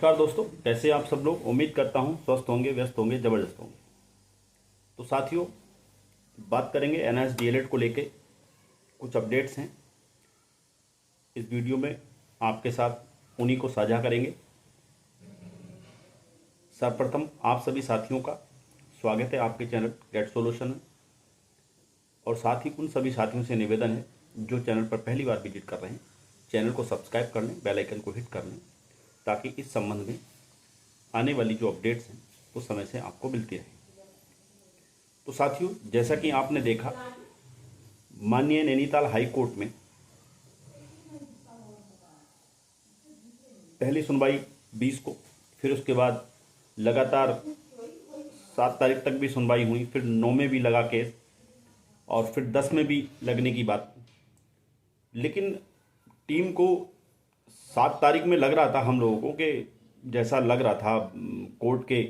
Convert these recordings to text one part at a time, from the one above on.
नमस्कार दोस्तों, कैसे आप सब लोग। उम्मीद करता हूँ स्वस्थ होंगे, व्यस्त होंगे, ज़बरदस्त होंगे। तो साथियों, बात करेंगे एनआईएस डीएलएड को लेके। कुछ अपडेट्स हैं इस वीडियो में, आपके साथ उन्हीं को साझा करेंगे। सर्वप्रथम आप सभी साथियों का स्वागत है आपके चैनल गेट सॉल्यूशन में, और साथ ही उन सभी साथियों से निवेदन है जो चैनल पर पहली बार विजिट कर रहे हैं, चैनल को सब्सक्राइब कर लें, बेल आइकन को हिट कर लें, ताकि इस संबंध में आने वाली जो अपडेट्स हैं वो समय से आपको मिलती रहे। तो साथियों, जैसा कि आपने देखा, माननीय नैनीताल हाई कोर्ट में पहली सुनवाई 20 को, फिर उसके बाद लगातार 7 तारीख तक भी सुनवाई हुई, फिर 9 में भी लगा केस, और फिर 10 में भी लगने की बात। लेकिन टीम को 7 तारीख में लग रहा था, हम लोगों को, कि जैसा लग रहा था कोर्ट के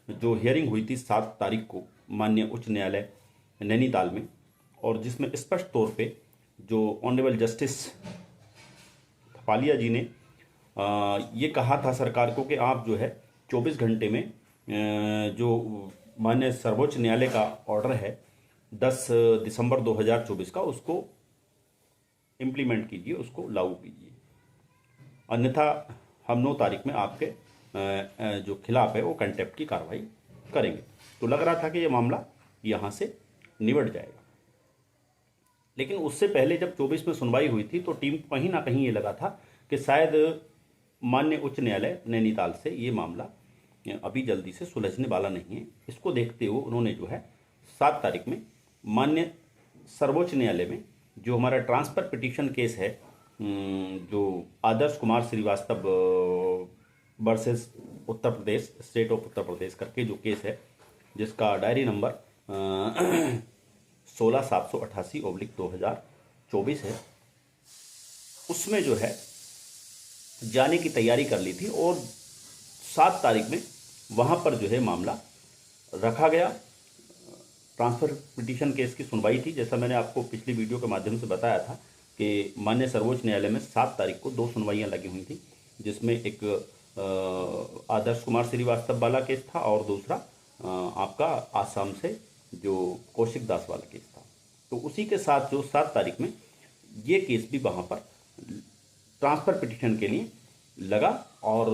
जो हियरिंग हुई थी 7 तारीख को माननीय उच्च न्यायालय नैनीताल में, और जिसमें स्पष्ट तौर पे जो ऑनरेबल जस्टिस थपालिया जी ने ये कहा था सरकार को कि आप जो है 24 घंटे में जो माननीय सर्वोच्च न्यायालय का ऑर्डर है 10 दिसंबर 2024 का, उसको इम्प्लीमेंट कीजिए, उसको लागू कीजिए, अन्यथा हम 9 तारीख में आपके जो खिलाफ है वो कंटेप्ट की कार्रवाई करेंगे। तो लग रहा था कि ये मामला यहाँ से निबट जाएगा। लेकिन उससे पहले जब 24 में सुनवाई हुई थी तो टीम को कहीं ना कहीं ये लगा था कि शायद माननीय उच्च न्यायालय नैनीताल से ये मामला अभी जल्दी से सुलझने वाला नहीं है। इसको देखते हुए उन्होंने जो है 7 तारीख में माननीय सर्वोच्च न्यायालय में जो हमारा ट्रांसफर पिटीशन केस है, जो Adarsh Kumar Srivastava versus Uttar Pradesh, state of Uttar Pradesh करके जो केस है, जिसका डायरी नंबर 16/788/2024 है, उसमें जो है जाने की तैयारी कर ली थी, और 7 तारीख में वहाँ पर जो है मामला रखा गया। ट्रांसफर पिटीशन केस की सुनवाई थी, जैसा मैंने आपको पिछली वीडियो के माध्यम से बताया था कि माननीय सर्वोच्च न्यायालय में 7 तारीख को 2 सुनवाइयाँ लगी हुई थी, जिसमें एक आदर्श कुमार श्रीवास्तव वाला केस था और दूसरा आपका आसाम से जो कौशिक दास वाला केस था। तो उसी के साथ जो 7 तारीख में ये केस भी वहाँ पर ट्रांसफ़र पिटीशन के लिए लगा, और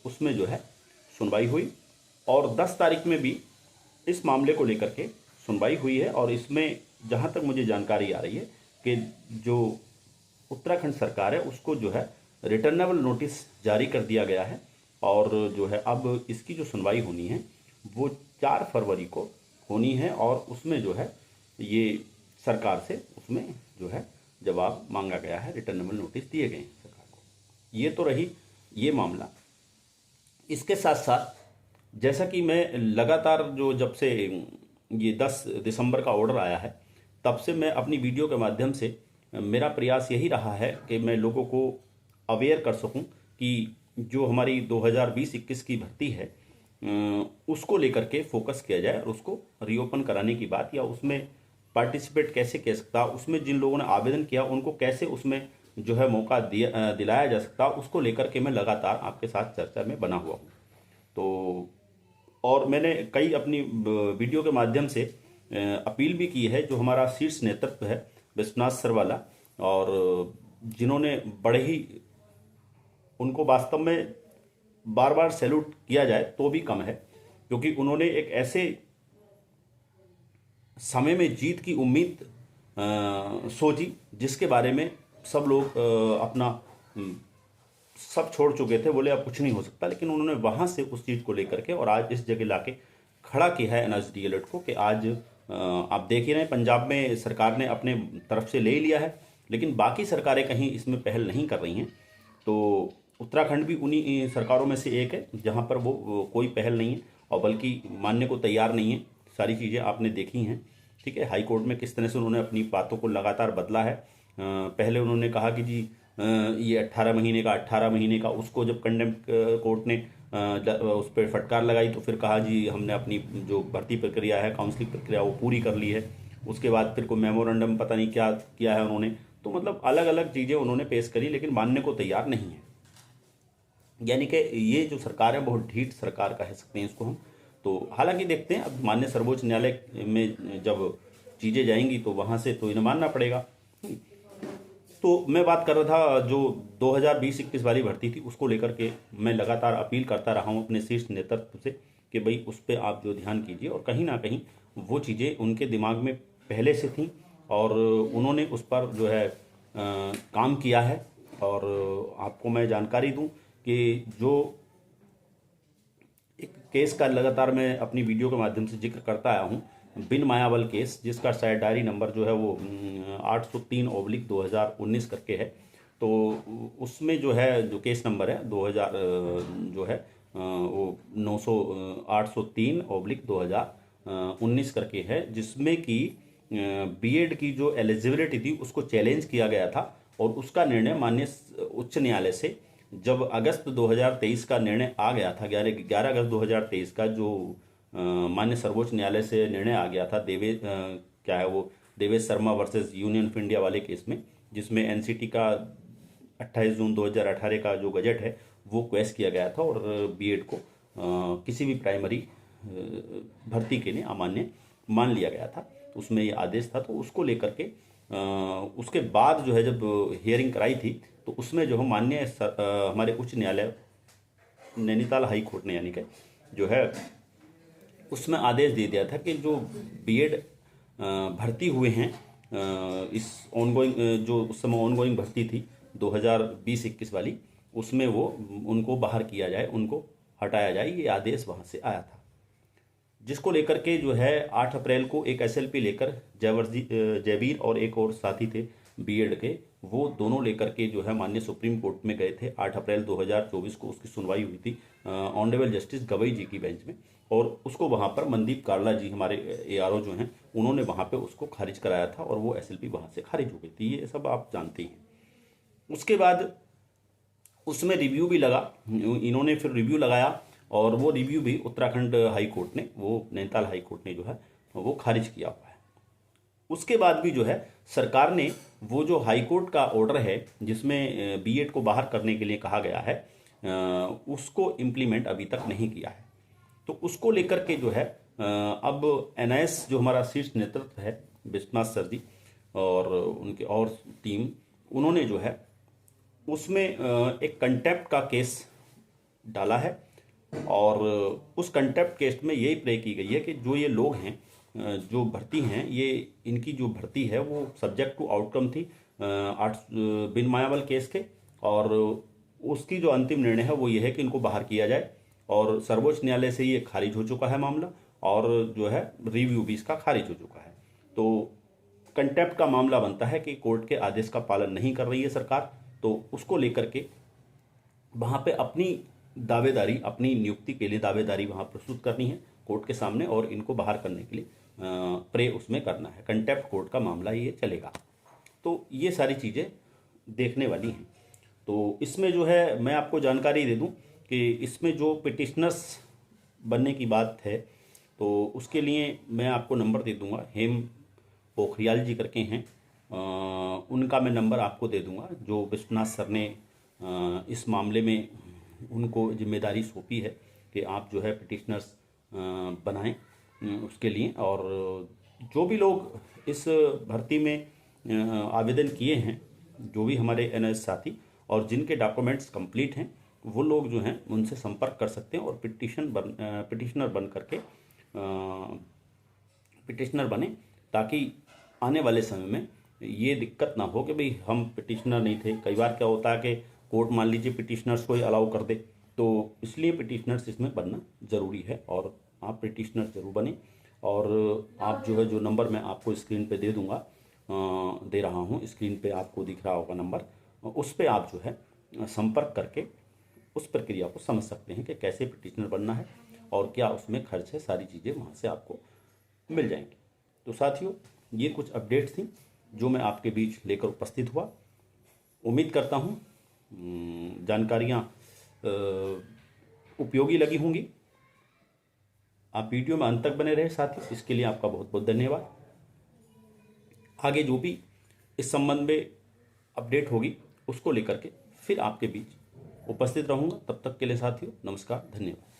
उसमें जो है सुनवाई हुई, और 10 तारीख में भी इस मामले को लेकर के सुनवाई हुई है। और इसमें जहाँ तक मुझे जानकारी आ रही है कि जो उत्तराखंड सरकार है उसको जो है रिटर्नेबल नोटिस जारी कर दिया गया है, और जो है अब इसकी जो सुनवाई होनी है वो 4 फरवरी को होनी है, और उसमें जो है ये सरकार से उसमें जो है जवाब मांगा गया है, रिटर्नेबल नोटिस दिए गए हैं सरकार को। ये तो रही ये मामला। इसके साथ साथ जैसा कि मैं लगातार जो जब से ये 10 दिसंबर का ऑर्डर आया है तब से मैं अपनी वीडियो के माध्यम से मेरा प्रयास यही रहा है कि मैं लोगों को अवेयर कर सकूं कि जो हमारी 2020-21 की भर्ती है उसको लेकर के फोकस किया जाए, और उसको रीओपन कराने की बात, या उसमें पार्टिसिपेट कैसे किया सकता, उसमें जिन लोगों ने आवेदन किया उनको कैसे उसमें जो है मौका दिलाया जा सकता, उसको लेकर के मैं लगातार आपके साथ चर्चा में बना हुआ हूँ। तो और मैंने कई अपनी वीडियो के माध्यम से अपील भी की है, जो हमारा शीर्ष नेतृत्व है विश्वनाथ सर वाला, और जिन्होंने बड़े ही, उनको वास्तव में बार बार सैल्यूट किया जाए तो भी कम है, क्योंकि उन्होंने एक ऐसे समय में जीत की उम्मीद सोची जिसके बारे में सब लोग अपना सब छोड़ चुके थे, बोले अब कुछ नहीं हो सकता। लेकिन उन्होंने वहाँ से उस चीज़ को लेकर के और आज इस जगह लाके खड़ा किया है एनआईएस डीएलएड को, कि आज आप देख ही रहे हैं पंजाब में सरकार ने अपने तरफ से ले लिया है, लेकिन बाकी सरकारें कहीं इसमें पहल नहीं कर रही हैं। तो उत्तराखंड भी उन्हीं सरकारों में से एक है जहाँ पर वो कोई पहल नहीं है, और बल्कि मानने को तैयार नहीं है। सारी चीज़ें आपने देखी हैं, ठीक है। हाई कोर्ट में किस तरह से उन्होंने अपनी बातों को लगातार बदला है। पहले उन्होंने कहा कि जी ये 18 महीने का, उसको जब कंडेम्प्ट कोर्ट ने उस पर फटकार लगाई तो फिर कहा जी हमने अपनी जो भर्ती प्रक्रिया है, काउंसलिंग प्रक्रिया, वो पूरी कर ली है। उसके बाद फिर कोई मेमोरेंडम पता नहीं क्या किया है उन्होंने। तो मतलब अलग अलग चीज़ें उन्होंने पेश करी, लेकिन मानने को तैयार नहीं है। यानी कि ये जो सरकार है बहुत ढीठ सरकार कह सकते हैं इसको हम। तो हालांकि देखते हैं, अब माननीय सर्वोच्च न्यायालय में जब चीज़ें जाएंगी तो वहाँ से तो इन्हें मानना पड़ेगा। तो मैं बात कर रहा था जो 2020-21 वाली भर्ती थी उसको लेकर के मैं लगातार अपील करता रहा हूँ अपने शीर्ष नेतृत्व से कि भाई उस पर आप जो ध्यान कीजिए, और कहीं ना कहीं वो चीज़ें उनके दिमाग में पहले से थी और उन्होंने उस पर जो है काम किया है। और आपको मैं जानकारी दूं कि जो एक केस का लगातार मैं अपनी वीडियो के माध्यम से जिक्र करता आया हूँ, बिन मायावल केस, जिसका शायद डायरी नंबर जो है वो 803/2019 करके है। तो उसमें जो है जो केस नंबर है 2000 जो है वो 803/2019 करके है, जिसमें कि बीएड की जो एलिजिबिलिटी थी उसको चैलेंज किया गया था। और उसका निर्णय माननीय उच्च न्यायालय से जब अगस्त 2023 का निर्णय आ गया था, 11 अगस्त 2023 का जो माननीय सर्वोच्च न्यायालय से निर्णय आ गया था क्या है वो Devesh Sharma versus union of India वाले केस में, जिसमें एनसीटी का 28 जून 2018 का जो गजट है वो क्वेश किया गया था और बीएड को किसी भी प्राइमरी भर्ती के लिए अमान्य मान लिया गया था। उसमें ये आदेश था। तो उसको लेकर के उसके बाद जो है जब हियरिंग कराई थी तो उसमें जो है माननीय हमारे उच्च न्यायालय नैनीताल हाई कोर्ट ने यानी कि जो है उसमें आदेश दे दिया था कि जो बीएड भर्ती हुए हैं इस ऑनगोइंग जो उस समय ऑनगोइंग भर्ती थी 2020-21 वाली, उसमें वो उनको बाहर किया जाए, उनको हटाया जाए, ये आदेश वहाँ से आया था। जिसको लेकर के जो है 8 अप्रैल को एक एसएलपी लेकर जयवीर और एक और साथी थे बीएड के, वो दोनों लेकर के जो है माननीय सुप्रीम कोर्ट में गए थे। 8 अप्रैल 2024 को उसकी सुनवाई हुई थी ऑनरेबल जस्टिस गवई जी की बेंच में, और उसको वहाँ पर मनदीप कार्ला जी हमारे एआरओ जो हैं उन्होंने वहाँ पे उसको खारिज कराया था और वो एसएलपी वहाँ से खारिज हो गई थी। ये सब आप जानते ही हैं। उसके बाद उसमें रिव्यू भी लगा, इन्होंने फिर रिव्यू लगाया और वो रिव्यू भी उत्तराखंड हाई कोर्ट ने, वो नैनीताल हाई कोर्ट ने जो है वो खारिज किया हुआ है। उसके बाद भी जो है सरकार ने वो जो हाई कोर्ट का ऑर्डर है जिसमें बीएड को बाहर करने के लिए कहा गया है उसको इम्प्लीमेंट अभी तक नहीं किया है। तो उसको लेकर के जो है अब एनआईएस जो हमारा शीर्ष नेतृत्व है विश्वनाथ सर जी और उनके और टीम, उन्होंने जो है उसमें एक कंटेम्प्ट का केस डाला है। और उस कंटेम्प्ट केस में यही प्रे की गई है कि जो ये लोग हैं जो भर्ती हैं, ये इनकी जो भर्ती है वो सब्जेक्ट टू आउटकम थी बिन मायावल केस के, और उसकी जो अंतिम निर्णय है वो ये है कि इनको बाहर किया जाए। और सर्वोच्च न्यायालय से ये खारिज हो चुका है मामला, और जो है रिव्यू भी इसका खारिज हो चुका है। तो कंटेम्प्ट का मामला बनता है कि कोर्ट के आदेश का पालन नहीं कर रही है सरकार, तो उसको लेकर के वहाँ पे अपनी दावेदारी, अपनी नियुक्ति के लिए दावेदारी वहाँ प्रस्तुत करनी है कोर्ट के सामने, और इनको बाहर करने के लिए प्रे उसमें करना है। कंटेम्प्ट कोर्ट का मामला ये चलेगा। तो ये सारी चीज़ें देखने वाली हैं। तो इसमें जो है मैं आपको जानकारी दे दूं कि इसमें जो पिटिशनर्स बनने की बात है तो उसके लिए मैं आपको नंबर दे दूंगा। हेम पोखरियाल जी करके हैं, उनका मैं नंबर आपको दे दूंगा, जो विश्वनाथ सर ने इस मामले में उनको जिम्मेदारी सौंपी है कि आप जो है पिटिशनर्स बनाएं उसके लिए। और जो भी लोग इस भर्ती में आवेदन किए हैं, जो भी हमारे एनएस साथी और जिनके डॉक्यूमेंट्स कंप्लीट हैं, वो लोग जो हैं उनसे संपर्क कर सकते हैं और पिटिशनर बन करके पिटिशनर बने, ताकि आने वाले समय में ये दिक्कत ना हो कि भाई हम पिटिशनर नहीं थे। कई बार क्या होता है कि कोर्ट मान लीजिए पिटिशनर्स को ही अलाउ कर दे, तो इसलिए पिटिशनर्स इसमें बनना ज़रूरी है और आप पिटिशनर जरूर बने। और आप जो है जो नंबर मैं आपको स्क्रीन पे दे दूंगा, दे रहा हूँ, स्क्रीन पे आपको दिख रहा होगा नंबर, उस पर आप जो है संपर्क करके उस प्रक्रिया को समझ सकते हैं कि कैसे पिटिशनर बनना है और क्या उसमें खर्च है, सारी चीज़ें वहाँ से आपको मिल जाएंगी। तो साथियों, ये कुछ अपडेट्स थी जो मैं आपके बीच लेकर उपस्थित हुआ। उम्मीद करता हूँ जानकारियाँ उपयोगी लगी होंगी। आप वीडियो में अंत तक बने रहे साथियों, इसके लिए आपका बहुत बहुत धन्यवाद। आगे जो भी इस संबंध में अपडेट होगी उसको लेकर के फिर आपके बीच उपस्थित रहूँगा। तब तक के लिए साथियों नमस्कार, धन्यवाद।